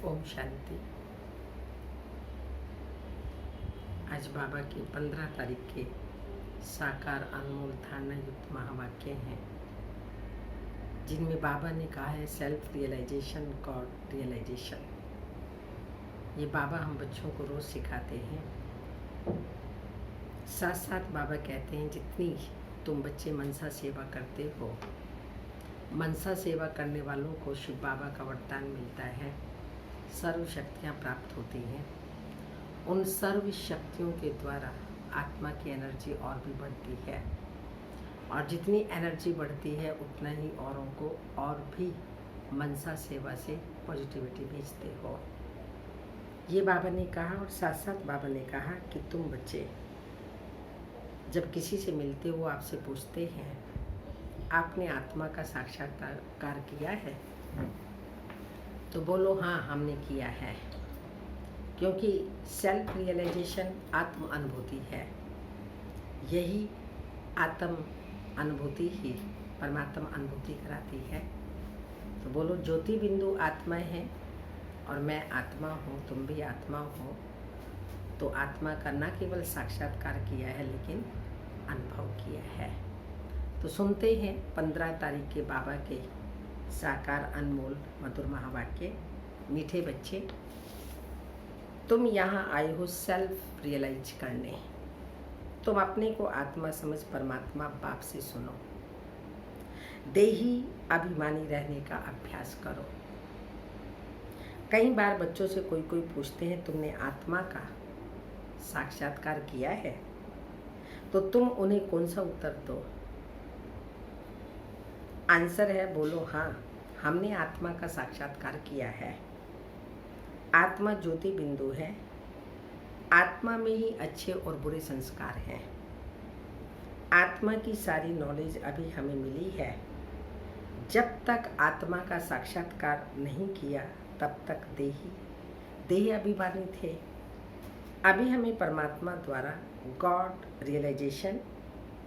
ओम शांति। आज बाबा के 15 तारीख के साकार अनमोल धारणा युक्त महावाक्य हैं, जिनमें बाबा ने कहा है सेल्फ रियलाइजेशन गॉड रियलाइजेशन। ये बाबा हम बच्चों को रोज सिखाते हैं। साथ साथ बाबा कहते हैं जितनी तुम बच्चे मनसा सेवा करते हो, मनसा सेवा करने वालों को शिव बाबा का वरदान मिलता है, सर्व शक्तियाँ प्राप्त होती हैं। उन सर्व शक्तियों के द्वारा आत्मा की एनर्जी और भी बढ़ती है, और जितनी एनर्जी बढ़ती है उतना ही औरों को और भी मनसा सेवा से पॉजिटिविटी भेजते हो। ये बाबा ने कहा, और साथ साथ बाबा ने कहा कि तुम बच्चे जब किसी से मिलते हो आपसे पूछते हैं आपने आत्मा का साक्षात्कार किया है, तो बोलो हाँ हमने किया है, क्योंकि सेल्फ रियलाइजेशन आत्म अनुभूति है। यही आत्म अनुभूति ही परमात्मा अनुभूति कराती है। तो बोलो ज्योति बिंदु आत्मा है और मैं आत्मा हूँ, तुम भी आत्मा हो। तो आत्मा का न केवल साक्षात्कार किया है लेकिन अनुभव किया है। तो सुनते हैं 15 तारीख के बाबा के साकार अनमोल मधुर महावाक्य। मीठे बच्चे, तुम यहाँ आए हो सेल्फ रियलाइज करने। तुम अपने को आत्मा समझ परमात्मा बाप से सुनो। देही अभिमानी रहने का अभ्यास करो। कई बार बच्चों से कोई पूछते हैं तुमने आत्मा का साक्षात्कार किया है, तो तुम उन्हें कौन सा उत्तर दो? आंसर है बोलो हाँ हमने आत्मा का साक्षात्कार किया है। आत्मा ज्योति बिंदु है। आत्मा में ही अच्छे और बुरे संस्कार हैं। आत्मा की सारी नॉलेज अभी हमें मिली है। जब तक आत्मा का साक्षात्कार नहीं किया तब तक देही अभिमानी थे। अभी हमें परमात्मा द्वारा गॉड रियलाइजेशन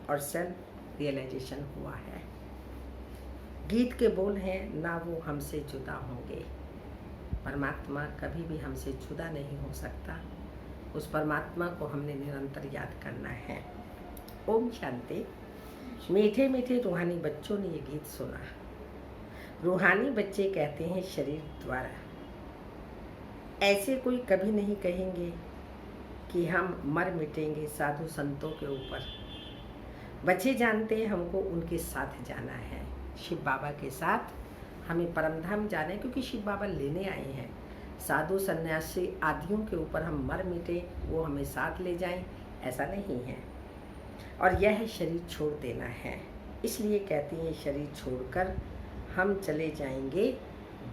और सेल्फ रियलाइजेशन हुआ है। गीत के बोल हैं ना वो हमसे जुदा होंगे। परमात्मा कभी भी हमसे जुदा नहीं हो सकता। उस परमात्मा को हमने निरंतर याद करना है। ओम शांति। मीठे मीठे रूहानी बच्चों ने ये गीत सुना। रूहानी बच्चे कहते हैं शरीर द्वारा। ऐसे कोई कभी नहीं कहेंगे कि हम मर मिटेंगे साधु संतों के ऊपर। बच्चे जानते हैं हमको उनके साथ जाना है, शिव बाबा के साथ हमें परमधाम जाना है, क्योंकि शिव बाबा लेने आए हैं। साधु सन्यासी आदियों के ऊपर हम मर मिटे, वो हमें साथ ले जाएं, ऐसा नहीं है। और यह शरीर छोड़ देना है। इसलिए कहते हैं शरीर छोड़कर हम चले जाएंगे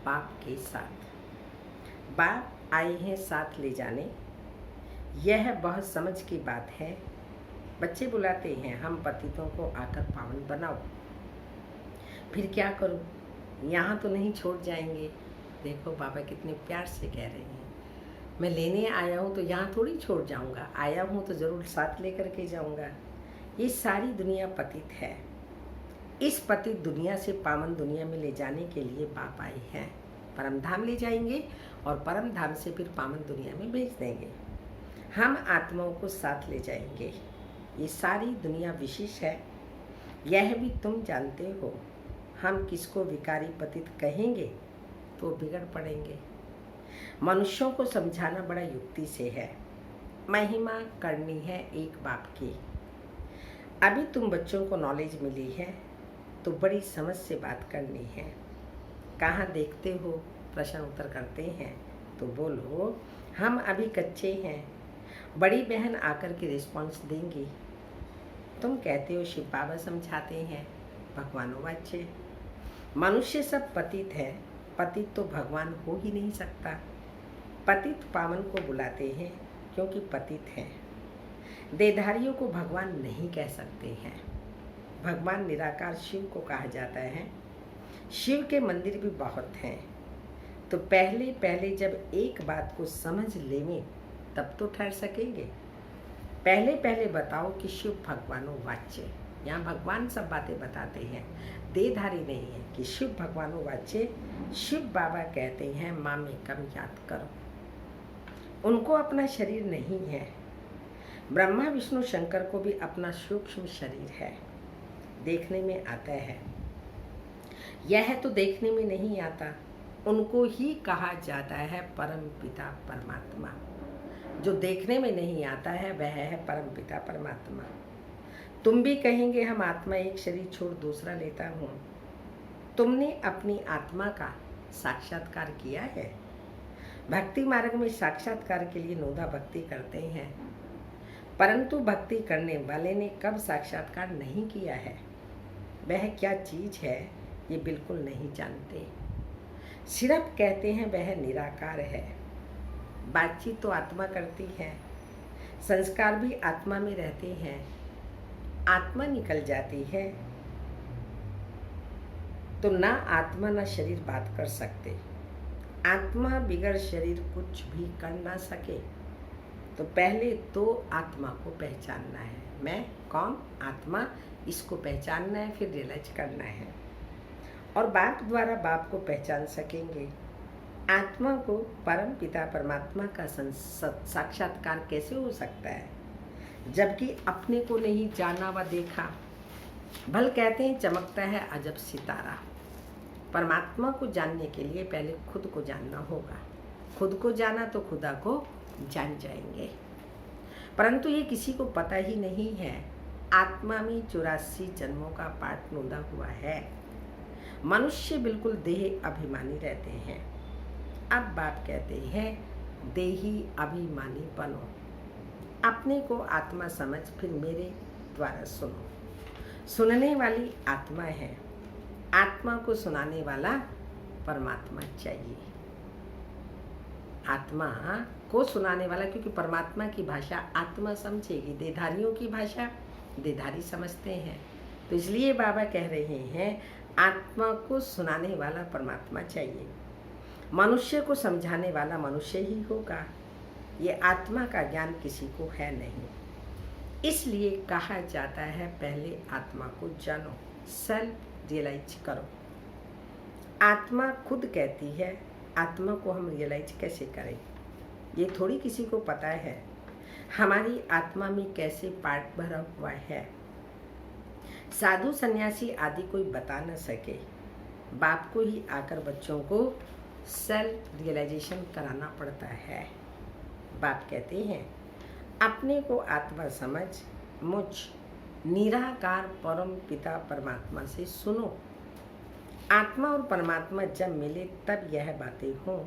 बाप के साथ। बाप आए हैं साथ ले जाने। यह बहुत समझ की बात है। बच्चे बुलाते हैं हम पतितों को आकर पावन बनाओ। फिर क्या करूं? यहाँ तो नहीं छोड़ जाएंगे। देखो बाबा कितने प्यार से कह रहे हैं, मैं लेने आया हूँ तो यहाँ थोड़ी छोड़ जाऊँगा। आया हूँ तो ज़रूर साथ लेकर के जाऊँगा। ये सारी दुनिया पतित है। इस पतित दुनिया से पावन दुनिया में ले जाने के लिए बाप आए हैं। परमधाम ले जाएंगे और परमधाम से फिर पावन दुनिया में भेज देंगे। हम आत्माओं को साथ ले जाएंगे। ये सारी दुनिया विशेष है, यह भी तुम जानते हो। हम किसको विकारी पतित कहेंगे तो बिगड़ पड़ेंगे। मनुष्यों को समझाना बड़ा युक्ति से है। महिमा करनी है एक बाप की। अभी तुम बच्चों को नॉलेज मिली है तो बड़ी समझ से बात करनी है। कहाँ देखते हो? प्रश्न उत्तर करते हैं तो बोलो हम अभी कच्चे हैं। बड़ी बहन आकर के रिस्पॉन्स देंगी। तुम कहते हो शिव बाबा समझाते हैं, भगवानों बच्चे। मनुष्य सब पतित है। पतित तो भगवान हो ही नहीं सकता। पतित पावन को बुलाते हैं क्योंकि पतित हैं। देहधारियों को भगवान नहीं कह सकते हैं। भगवान निराकार शिव को कहा जाता है। शिव के मंदिर भी बहुत हैं। तो पहले जब एक बात को समझ लेंगे तब तो ठहर सकेंगे। पहले बताओ कि शिव भगवानों वाच्य। यहाँ भगवान सब बातें बताते हैं, देहधारी नहीं है कि शिव भगवानों वाचे शिव बाबा कहते हैं माँ में कम याद करो। उनको अपना शरीर नहीं है। ब्रह्मा विष्णु शंकर को भी अपना सूक्ष्म शरीर है, देखने में आता है। यह तो देखने में नहीं आता, उनको ही कहा जाता है परम पिता परमात्मा। जो देखने में नहीं आता है वह है परम पिता परमात्मा। तुम भी कहेंगे हम आत्मा एक शरीर छोड़ दूसरा लेता हूँ। तुमने अपनी आत्मा का साक्षात्कार किया है? भक्ति मार्ग में साक्षात्कार के लिए नोदा भक्ति करते हैं, परंतु भक्ति करने वाले ने कब साक्षात्कार नहीं किया है, वह क्या चीज है ये बिल्कुल नहीं जानते। सिर्फ कहते हैं वह निराकार है। बातचीत तो आत्मा करती है, संस्कार भी आत्मा में रहते हैं। आत्मा निकल जाती है तो ना आत्मा ना शरीर बात कर सकते। आत्मा बिगड़ शरीर कुछ भी कर ना सके। तो पहले तो आत्मा को पहचानना है। मैं कौन? आत्मा। इसको पहचानना है, फिर रियलाइज करना है। और बाप द्वारा बाप को पहचान सकेंगे। आत्मा को परम पिता परमात्मा का साक्षात्कार कैसे हो सकता है जबकि अपने को नहीं जाना व देखा। भल कहते हैं चमकता है अजब सितारा। परमात्मा को जानने के लिए पहले खुद को जानना होगा। खुद को जाना तो खुदा को जान जाएंगे, परंतु ये किसी को पता ही नहीं है। आत्मा में 84 जन्मों का पाठ नोंदा हुआ है। मनुष्य बिल्कुल देह अभिमानी रहते हैं। अब बाप कहते हैं देही अभिमानी बनो, अपने को आत्मा समझ फिर मेरे द्वारा सुनो। सुनने वाली आत्मा है, आत्मा को सुनाने वाला परमात्मा चाहिए। आत्मा को सुनाने वाला, क्योंकि परमात्मा की भाषा आत्मा समझेगी, देहधारियों की भाषा देहधारी समझते हैं। तो इसलिए बाबा कह रहे हैं आत्मा को सुनाने वाला परमात्मा चाहिए, मनुष्य को समझाने वाला मनुष्य ही होगा। ये आत्मा का ज्ञान किसी को है नहीं, इसलिए कहा जाता है पहले आत्मा को जानो, सेल्फ रियलाइज करो। आत्मा खुद कहती है, आत्मा को हम रियलाइज कैसे करें? ये थोड़ी किसी को पता है हमारी आत्मा में कैसे पार्ट भरा हुआ है। साधु सन्यासी आदि कोई बता न सके, बाप को ही आकर बच्चों को सेल्फ रियलाइजेशन कराना पड़ता है। बाप कहते हैं अपने को आत्मा समझ मुझ निराकार परम पिता परमात्मा से सुनो। आत्मा और परमात्मा जब मिले तब यह बातें हों।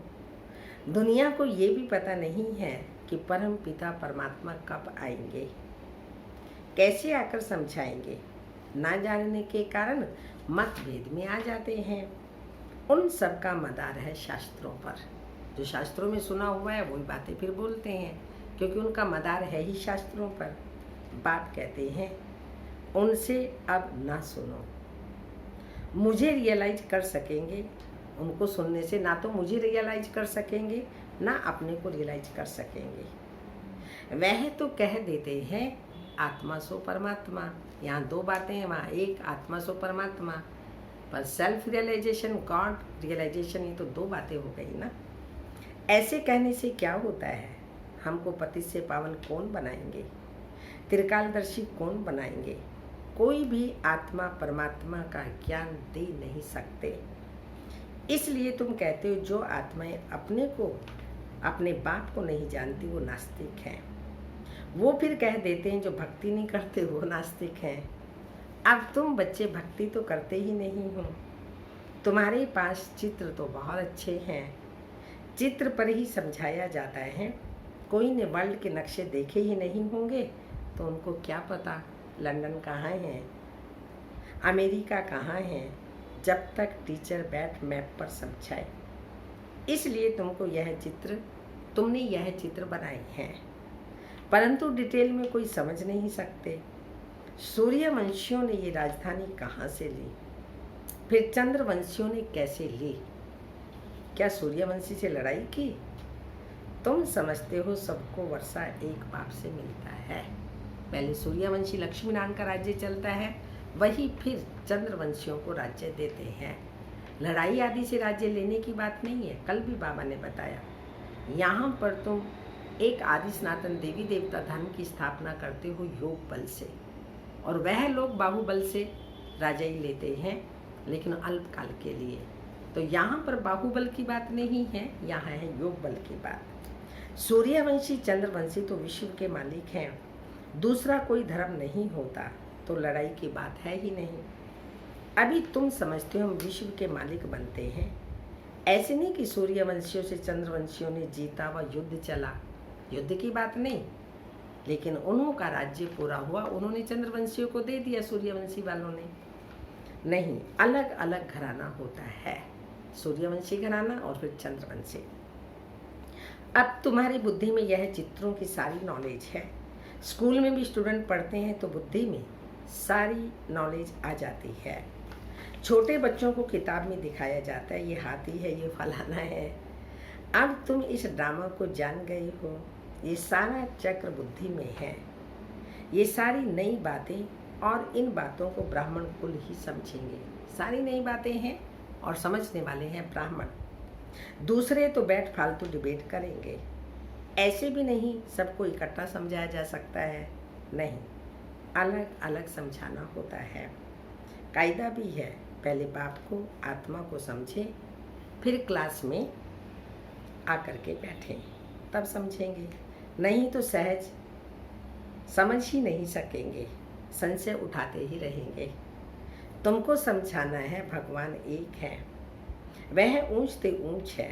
दुनिया को ये भी पता नहीं है कि परम पिता परमात्मा कब आएंगे, कैसे आकर समझाएंगे। ना जानने के कारण मतभेद में आ जाते हैं। उन सब का मदार है शास्त्रों पर। जो शास्त्रों में सुना हुआ है वही बातें फिर बोलते हैं, क्योंकि उनका मदार है ही शास्त्रों पर। बाप कहते हैं उनसे अब ना सुनो। मुझे रियलाइज कर सकेंगे, उनको सुनने से ना तो मुझे रियलाइज कर सकेंगे ना अपने को रियलाइज कर सकेंगे। वह तो कह देते हैं आत्मा सो परमात्मा। यहाँ दो बातें हैं, वहाँ एक आत्मा सो परमात्मा, पर सेल्फ रियलाइजेशन गॉड रियलाइजेशन, ये तो दो बातें हो गई ना। ऐसे कहने से क्या होता है? हमको पति से पावन कौन बनाएंगे? त्रिकालदर्शी कौन बनाएंगे? कोई भी आत्मा परमात्मा का ज्ञान दे नहीं सकते। इसलिए तुम कहते हो जो आत्माएं अपने को अपने बाप को नहीं जानती वो नास्तिक हैं। वो फिर कह देते हैं जो भक्ति नहीं करते वो नास्तिक हैं। अब तुम बच्चे भक्ति तो करते ही नहीं हो। तुम्हारे पास चित्र तो बहुत अच्छे हैं, चित्र पर ही समझाया जाता है। कोई ने वर्ल्ड के नक्शे देखे ही नहीं होंगे तो उनको क्या पता लंदन कहाँ है, अमेरिका कहाँ है, जब तक टीचर बैठ मैप पर समझाए। इसलिए तुमने यह चित्र बनाए हैं, परंतु डिटेल में कोई समझ नहीं सकते। सूर्यवंशियों ने ये राजधानी कहाँ से ली, फिर चंद्रवंशियों ने कैसे ली? क्या सूर्यवंशी से लड़ाई की? तुम समझते हो सबको वर्षा एक बाप से मिलता है। पहले सूर्यवंशी लक्ष्मी नारायण का राज्य चलता है, वही फिर चंद्रवंशियों को राज्य देते हैं। लड़ाई आदि से राज्य लेने की बात नहीं है। कल भी बाबा ने बताया, यहाँ पर तुम एक आदि सनातन देवी देवता धर्म की स्थापना करते हो योग बल से, और वह लोग बाहुबल से राजाई लेते हैं, लेकिन अल्पकाल के लिए। तो यहाँ पर बाहुबल की बात नहीं है, यहाँ है योग बल की बात। सूर्यवंशी चंद्रवंशी तो विश्व के मालिक हैं, दूसरा कोई धर्म नहीं होता तो लड़ाई की बात है ही नहीं। अभी तुम समझते हो हम विश्व के मालिक बनते हैं, ऐसे नहीं कि सूर्यवंशियों से चंद्रवंशियों ने जीता व युद्ध चला, युद्ध की बात नहीं, लेकिन उन्हों का राज्य पूरा हुआ, उन्होंने चंद्रवंशियों को दे दिया, सूर्यवंशी वालों ने नहीं। अलग अलग घराना होता है, सूर्यवंशी घराना और फिर चंद्रवंशी। अब तुम्हारी बुद्धि में यह चित्रों की सारी नॉलेज है। स्कूल में भी स्टूडेंट पढ़ते हैं तो बुद्धि में सारी नॉलेज आ जाती है। छोटे बच्चों को किताब में दिखाया जाता है, ये हाथी है, ये फलाना है। अब तुम इस ड्रामा को जान गए हो, ये सारा चक्र बुद्धि में है, ये सारी नई बातें, और इन बातों को ब्राह्मण कुल ही समझेंगे। सारी नई बातें हैं और समझने वाले हैं ब्राह्मण। दूसरे तो बैठ फालतू डिबेट करेंगे। ऐसे भी नहीं सबको इकट्ठा समझाया जा सकता है, नहीं, अलग अलग समझाना होता है। कायदा भी है, पहले बाप को आत्मा को समझे, फिर क्लास में आकर के बैठें, तब समझेंगे। नहीं तो सहज समझ ही नहीं सकेंगे, संशय उठाते ही रहेंगे। तुमको समझाना है भगवान एक है, वह ऊंच ते ऊंच है।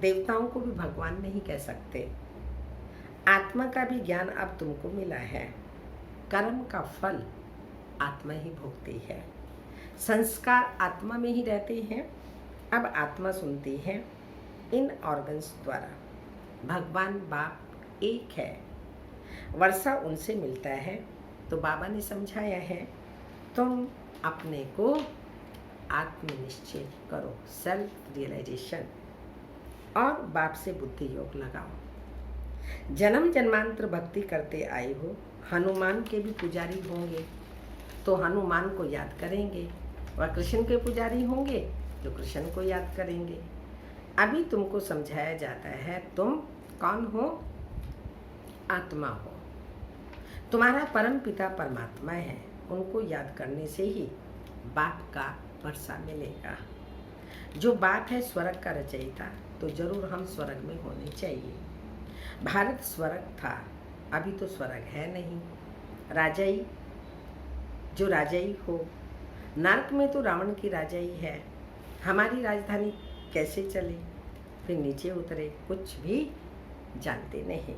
देवताओं को भी भगवान नहीं कह सकते। आत्मा का भी ज्ञान अब तुमको मिला है। कर्म का फल आत्मा ही भोगती है, संस्कार आत्मा में ही रहते हैं। अब आत्मा सुनती है इन ऑर्गन्स द्वारा। भगवान बाप एक है, वर्षा उनसे मिलता है। तो बाबा ने समझाया है, तुम अपने को आत्मनिश्चय करो, सेल्फ रियलाइजेशन, और बाप से बुद्धि योग लगाओ। जन्म जन्मांतर भक्ति करते आए हो, हनुमान के भी पुजारी होंगे तो हनुमान को याद करेंगे, वह कृष्ण के पुजारी होंगे तो कृष्ण को याद करेंगे। अभी तुमको समझाया जाता है, तुम कौन हो? आत्मा हो। तुम्हारा परम पिता परमात्मा है, उनको याद करने से ही बाप का वर्षा मिलेगा। जो बाप है स्वर्ग का रचयिता, तो जरूर हम स्वर्ग में होने चाहिए। भारत स्वर्ग था, अभी तो स्वर्ग है नहीं। राजाई, जो राजाई हो, नरक में तो रावण की राजाई है। हमारी राजधानी कैसे चले, फिर नीचे उतरे, कुछ भी जानते नहीं।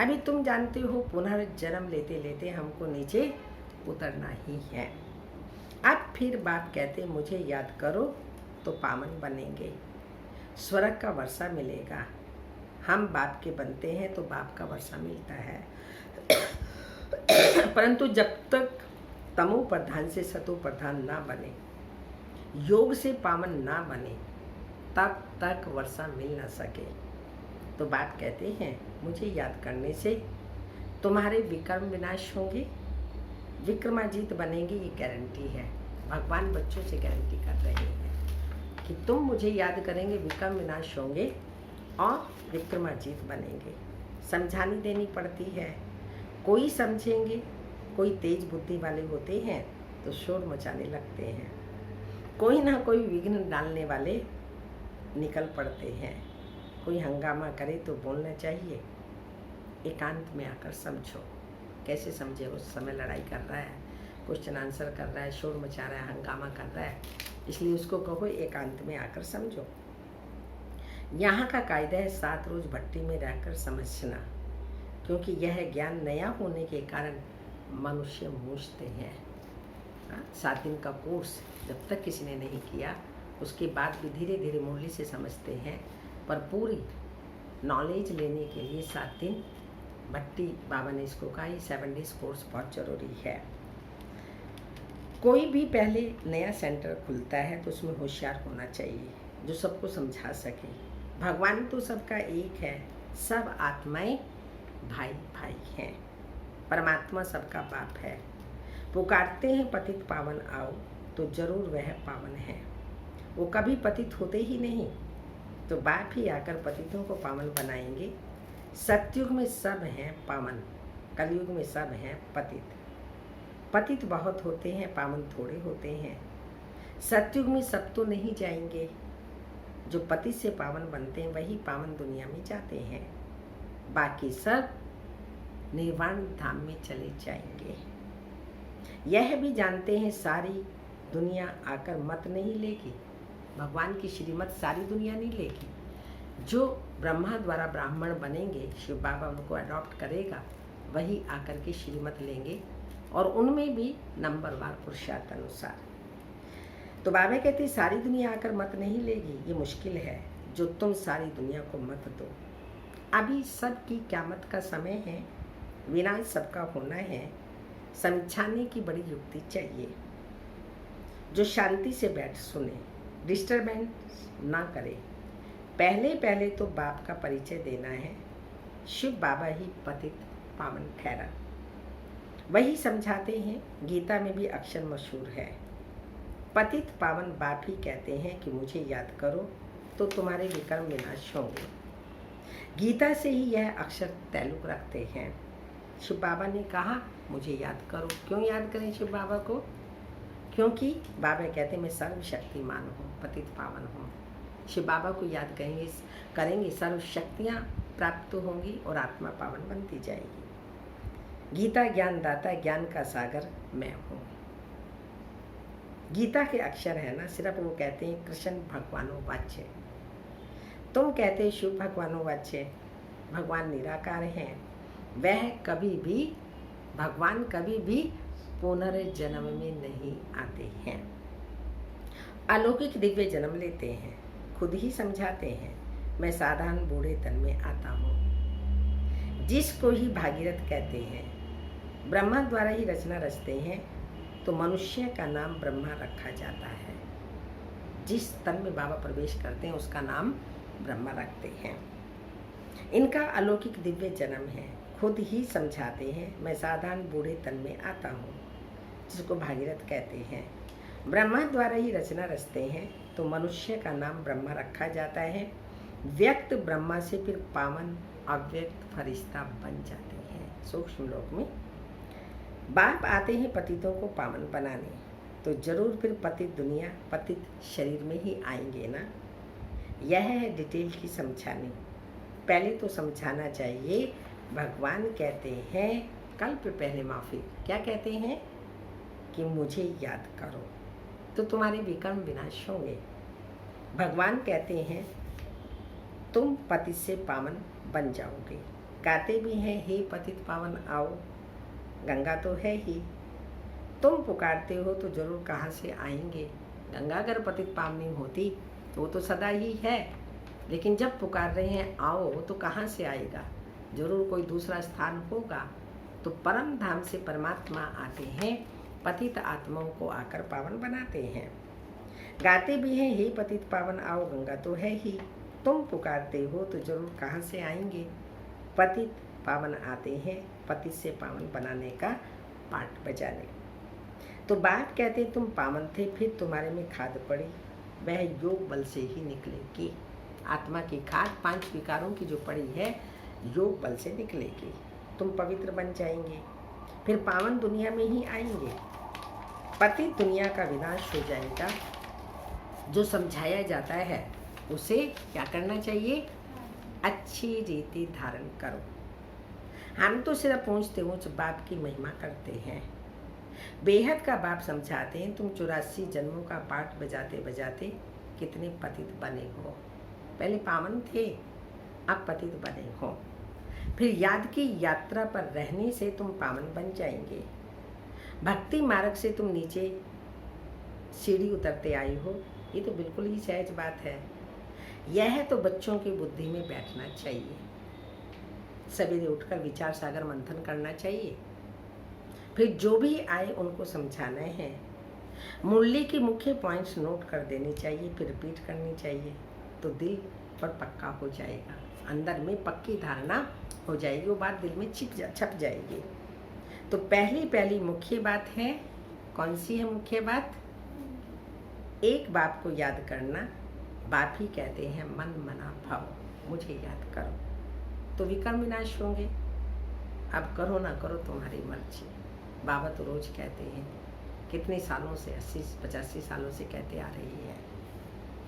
अभी तुम जानते हो पुनर्जन्म लेते लेते हमको नीचे उतरना ही है। अब फिर बाप कहते मुझे याद करो तो पावन बनेंगे, स्वर्ग का वर्षा मिलेगा। हम बाप के बनते हैं तो बाप का वर्षा मिलता है। परंतु जब तक तमो प्रधान से सतो प्रधान ना बने, योग से पावन ना बने, तब तक वर्षा मिल ना सके। तो बाप कहते हैं मुझे याद करने से तुम्हारे विक्रम विनाश होंगे, विक्रमाजीत बनेंगे, ये गारंटी है। भगवान बच्चों से गारंटी कर रहे हैं कि तुम मुझे याद करेंगे, विक्रम विनाश होंगे और विक्रमाजीत बनेंगे। समझानी देनी पड़ती है। कोई समझेंगे, कोई तेज बुद्धि वाले होते हैं तो शोर मचाने लगते हैं, कोई ना कोई विघ्न डालने वाले निकल पड़ते हैं। कोई हंगामा करे तो बोलना चाहिए, एकांत में आकर समझो। कैसे समझे? उस समय लड़ाई कर रहा है, क्वेश्चन आंसर कर रहा है, शोर मचा रहा है, हंगामा कर रहा है, इसलिए उसको कहो एकांत में आकर समझो। यहाँ का कायदा है 7 रोज भट्टी में रहकर समझना, क्योंकि यह ज्ञान नया होने के कारण मनुष्य मूझते हैं। 7 दिन का कोर्स जब तक किसी ने नहीं किया, उसके बाद भी धीरे धीरे मुरली से समझते हैं, पर पूरी नॉलेज लेने के लिए 7 दिन भट्टी, बाबा ने इसको कहा, ये 7 डेज कोर्स बहुत ज़रूरी है। कोई भी पहले नया सेंटर खुलता है तो उसमें होशियार होना चाहिए, जो सबको समझा सके। भगवान तो सबका एक है, सब आत्माएं भाई भाई हैं। परमात्मा सबका बाप है। पुकारते हैं पतित पावन आओ, तो जरूर वह पावन है। वो कभी पतित होते ही नहीं, तो बाप ही आकर पतितों को पावन बनाएंगे। सतयुग में सब हैं पावन, कलयुग में सब हैं पतित। पतित बहुत होते हैं, पावन थोड़े होते हैं। सतयुग में सब तो नहीं जाएंगे, जो पतित से पावन बनते हैं वही पावन दुनिया में जाते हैं। बाकी सब निर्वाण धाम में चले जाएंगे। यह भी जानते हैं सारी दुनिया आकर मत नहीं लेगी, भगवान की श्रीमत सारी दुनिया नहीं लेगी। जो ब्रह्मा द्वारा ब्राह्मण बनेंगे, शिव बाबा उनको अडॉप्ट करेगा, वही आकर के श्रीमत लेंगे, और उनमें भी नंबरवार पुरुषार्थ अनुसार। तो बाबा कहते सारी दुनिया आकर मत नहीं लेगी, ये मुश्किल है जो तुम सारी दुनिया को मत दो। अभी सबकी क़यामत का समय है, विनाश सबका होना है। समझाने की बड़ी युक्ति चाहिए, जो शांति से बैठ सुने, डिस्टर्बेंस ना करे। पहले पहले तो बाप का परिचय देना है। शिव बाबा ही पतित पावन ठहरा, वही समझाते हैं। गीता में भी अक्षर मशहूर है, पतित पावन बाप ही कहते हैं कि मुझे याद करो तो तुम्हारे विकर्म विनाश होंगे। गीता से ही यह अक्षर ताल्लुक रखते हैं। शिव बाबा ने कहा मुझे याद करो। क्यों याद करें शिव बाबा को? क्योंकि बाबा कहते मैं सर्वशक्तिमान हूँ, पतित पावन हूँ। शिव बाबा को याद करेंगे सर्व शक्तियाँ प्राप्त होंगी और आत्मा पावन बनती जाएगी। गीता ज्ञान दाता, ज्ञान का सागर मैं हूँ। गीता के अक्षर है ना, सिर्फ वो कहते हैं कृष्ण भगवानो वाच्य। तुम कहते शिव भगवानो वाच्य, भगवान निराकार हैं। वह कभी भी, भगवान कभी भी पुनर्जन्म में नहीं आते हैं, अलौकिक दिव्य जन्म लेते हैं। खुद ही समझाते हैं मैं साधारण बूढ़े तन में आता हूँ। जिसको ही भागीरथ कहते हैं, ब्रह्मा द्वारा ही रचना रचते हैं, तो मनुष्य का नाम ब्रह्मा रखा जाता है। जिस तन में बाबा प्रवेश करते हैं उसका नाम ब्रह्मा रखते हैं। इनका अलौकिक दिव्य जन्म है। खुद ही समझाते हैं मैं साधारण बूढ़े तन में आता हूँ, जिसको भागीरथ कहते हैं। ब्रह्मा द्वारा ही रचना रचते हैं, तो मनुष्य का नाम ब्रह्मा रखा जाता है। व्यक्त ब्रह्मा से फिर पावन अव्यक्त फरिश्ता बन जाते हैं। सूक्ष्म लोक में बाप आते हैं पतितों को पावन बनाने, तो जरूर फिर पतित दुनिया, पतित शरीर में ही आएंगे ना। यह है डिटेल की समझानी। पहले तो समझाना चाहिए, भगवान कहते हैं कल्प पहले माफी, क्या कहते हैं कि मुझे याद करो तो तुम्हारे विकर्म विनाश होंगे। भगवान कहते हैं तुम पतित से पावन बन जाओगे। गाते भी हैं हे पतित पावन आओ, गंगा तो है ही। तुम पुकारते हो तो जरूर कहाँ से आएंगे। गंगा अगर पतित पावनी होती तो वो तो सदा ही है, लेकिन जब पुकार रहे हैं आओ तो कहाँ से आएगा, जरूर कोई दूसरा स्थान होगा। तो परम धाम से परमात्मा आते हैं, पतित आत्माओं को आकर पावन बनाते हैं। गाते भी हैं हे पतित पावन आओ, गंगा तो है ही। तुम पुकारते हो तो जरूर कहाँ से आएंगे। पतित पावन आते हैं पतित से पावन बनाने का पाठ बजाने। तो बात कहते तुम पावन थे, फिर तुम्हारे में खाद पड़ी, वह योग बल से ही निकलेगी। आत्मा की खाद 5 विकारों की जो पड़ी है, योग बल से निकलेगी। तुम पवित्र बन जाएंगे, फिर पावन दुनिया में ही आएंगे। पतित दुनिया का विनाश हो जाएगा। जो समझाया जाता है उसे क्या करना चाहिए, अच्छी रीति धारण करो। हम तो सिर्फ पहुँचते ऊँच बाप की महिमा करते हैं, बेहद का बाप समझाते हैं। तुम 84 जन्मों का पाठ बजाते बजाते कितने पतित बने हो। पहले पावन थे, अब पतित बने हो। फिर याद की यात्रा पर रहने से तुम पावन बन जाएंगे। भक्ति मार्ग से तुम नीचे सीढ़ी उतरते आए हो, ये तो बिल्कुल ही सहज बात है। यह तो बच्चों की बुद्धि में बैठना चाहिए। सवेरे उठकर विचार सागर मंथन करना चाहिए, फिर जो भी आए उनको समझाना है। मुरली के मुख्य पॉइंट्स नोट कर देने चाहिए, फिर रिपीट करनी चाहिए, तो दिल पर पक्का हो जाएगा। अंदर में पक्की धारणा हो जाएगी, वो बात दिल में छप जाएगी। तो पहली मुख्य बात है, कौन सी है मुख्य बात? एक बाप को याद करना। बाप ही कहते हैं मन मना भाव, मुझे याद करो तो विकर्म विनाश होंगे। अब करो ना करो तुम्हारी मर्जी। बाबा तो रोज कहते हैं, कितने सालों से 80-85 सालों से कहते आ रही है।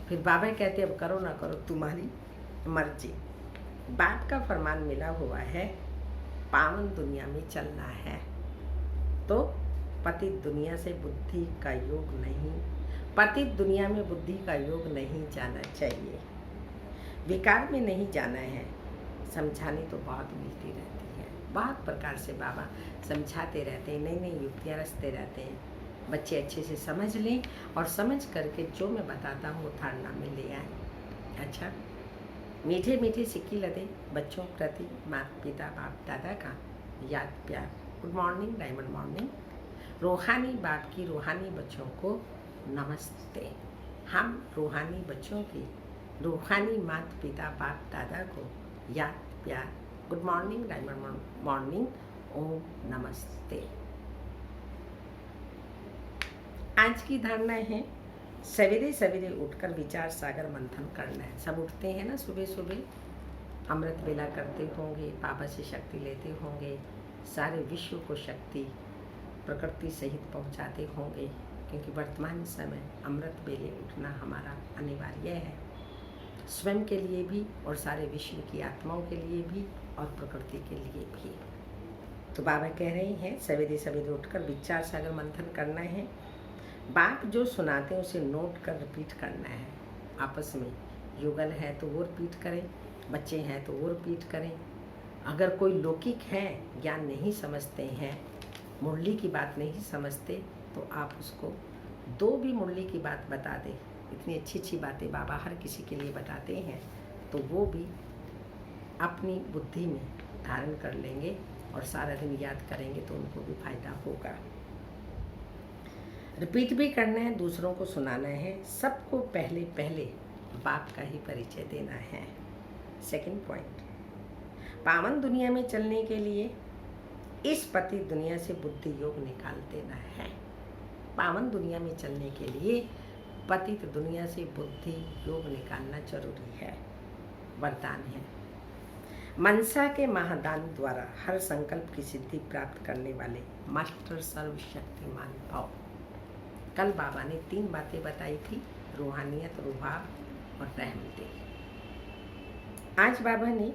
फिर बाबा कहते अब करो ना करो तुम्हारी मर्जी। बाप का फरमान मिला हुआ है, पावन दुनिया में चलना है। तो पतित दुनिया से बुद्धि का योग नहीं, पतित दुनिया में बुद्धि का योग नहीं जाना चाहिए, विकार में नहीं जाना है। समझाने तो बहुत मिलती रहती है, बहुत प्रकार से बाबा समझाते रहते हैं, नई नई युक्तियाँ रचते रहते हैं। बच्चे अच्छे से समझ लें और समझ करके जो मैं बताता हूँ वो धारणा में ले आए। अच्छा, मीठे मीठे सिक्की लदे बच्चों प्रति माता पिता बाप दादा का याद प्यार। Good morning, diamond morning. रूहानी बाप की रूहानी बच्चों को नमस्ते। हम रूहानी बच्चों की रूहानी माता पिता बाप दादा को याद प्यार। गुड मॉर्निंग, डायमंड मॉर्निंग, ओम नमस्ते। आज की धारणा है, सवेरे सवेरे उठकर विचार सागर मंथन करना है। सब उठते हैं ना सुबह सुबह, अमृत बेला करते होंगे, बाबा से शक्ति लेते होंगे, सारे विश्व को शक्ति प्रकृति सहित पहुंचाते होंगे, क्योंकि वर्तमान समय अमृत बेले उठना हमारा अनिवार्य है, स्वयं के लिए भी और सारे विश्व की आत्माओं के लिए भी और प्रकृति के लिए भी। तो बाबा कह रहे हैं सवेरे सवेरे उठकर विचार सागर मंथन करना है। बाप जो सुनाते हैं उसे नोट कर रिपीट करना है। आपस में युगल है तो वो रिपीट करें, बच्चे हैं तो वो रिपीट करें। अगर कोई लौकिक है, ज्ञान नहीं समझते हैं, मुरली की बात नहीं समझते, तो आप उसको दो भी मुरली की बात बता दें। इतनी अच्छी अच्छी बातें बाबा हर किसी के लिए बताते हैं, तो वो भी अपनी बुद्धि में धारण कर लेंगे और सारा दिन याद करेंगे तो उनको भी फायदा होगा। रिपीट भी करना है, दूसरों को सुनाना है। सबको पहले पहले बाप का ही परिचय देना है। सेकंड पॉइंट, पावन दुनिया में चलने के लिए इस पति दुनिया से बुद्धि योग निकाल देना है। पावन दुनिया में चलने के लिए पतित दुनिया से बुद्धि योग निकालना जरूरी है। वरदान है, मनसा के महादान द्वारा हर संकल्प की सिद्धि प्राप्त करने वाले मास्टर सर्वशक्तिमान भव। कल बाबा ने 3 बातें बताई थी, रूहानियत, रुहाब और रहमती। आज बाबा ने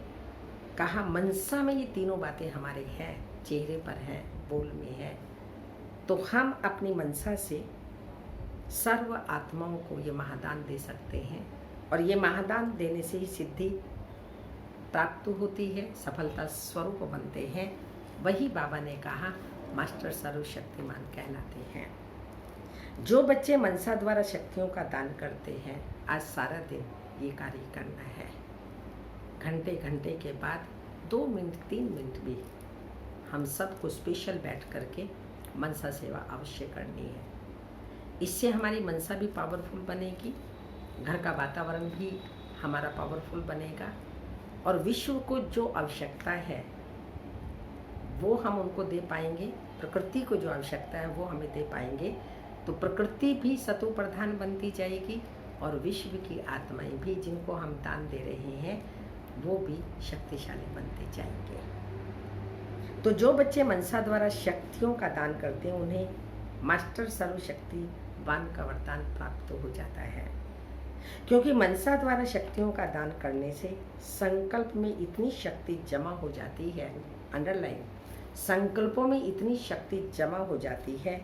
कहा मनसा में ये तीनों बातें हमारे हैं, चेहरे पर है, बोल में है। तो हम अपनी मनसा से सर्व आत्माओं को ये महादान दे सकते हैं और ये महादान देने से ही सिद्धि प्राप्त होती है, सफलता स्वरूप बनते हैं। वही बाबा ने कहा मास्टर सर्वशक्तिमान कहलाते हैं। जो बच्चे मनसा द्वारा शक्तियों का दान करते हैं, आज सारा दिन ये कार्य करना है। घंटे घंटे के बाद 2 मिनट 3 मिनट भी हम सबको स्पेशल बैठ करके मनसा सेवा अवश्य करनी है। इससे हमारी मनसा भी पावरफुल बनेगी, घर का वातावरण भी हमारा पावरफुल बनेगा और विश्व को जो आवश्यकता है वो हम उनको दे पाएंगे, प्रकृति को जो आवश्यकता है वो हमें दे पाएंगे। तो प्रकृति भी सतो प्रधान बनती जाएगी और विश्व की आत्माएं भी जिनको हम दान दे रहे हैं वो भी शक्तिशाली बनते जाएंगे। तो जो बच्चे मनसा द्वारा शक्तियों का दान करते हैं उन्हें मास्टर सर्वशक्तिवान का वरदान प्राप्त हो जाता है, क्योंकि मनसा द्वारा शक्तियों का दान करने से संकल्प में इतनी शक्ति जमा हो जाती है। अंडरलाइन, संकल्पों में इतनी शक्ति जमा हो जाती है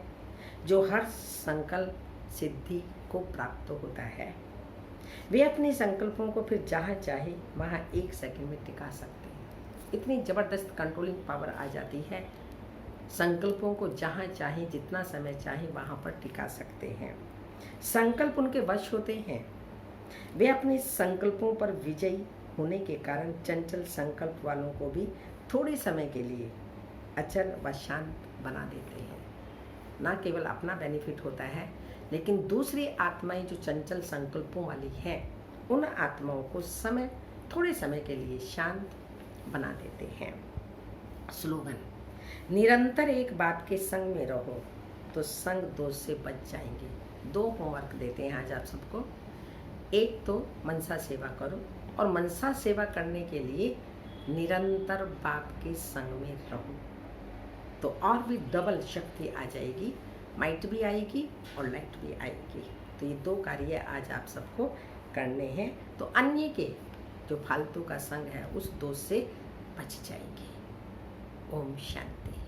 जो हर संकल्प सिद्धि को प्राप्त होता है। वे अपने संकल्पों को फिर जहाँ चाहे वहाँ 1 सेकंड में टिका सकते हैं। इतनी ज़बरदस्त कंट्रोलिंग पावर आ जाती है, संकल्पों को जहाँ चाहे जितना समय चाहे वहाँ पर टिका सकते हैं। संकल्प उनके वश होते हैं। वे अपने संकल्पों पर विजयी होने के कारण चंचल संकल्प वालों को भी थोड़े समय के लिए अचल व शांत बना देते हैं। ना केवल अपना बेनिफिट होता है, लेकिन दूसरी आत्माएं जो चंचल संकल्पों वाली हैं उन आत्माओं को थोड़े समय के लिए शांत बना देते हैं। स्लोगन, निरंतर एक बाप के संग में रहो तो संग दोष से बच जाएंगे। 2 होमवर्क देते हैं आज आप सबको। एक तो मनसा सेवा करो, और मनसा सेवा करने के लिए निरंतर बाप के संग में रहो, तो और भी डबल शक्ति आ जाएगी, माइट भी आएगी और लाइट भी आएगी। तो ये 2 कार्य आज आप सबको करने हैं, तो अन्य के जो फालतू का संग है उस दोष से बच जाएंगे। ओम शांति।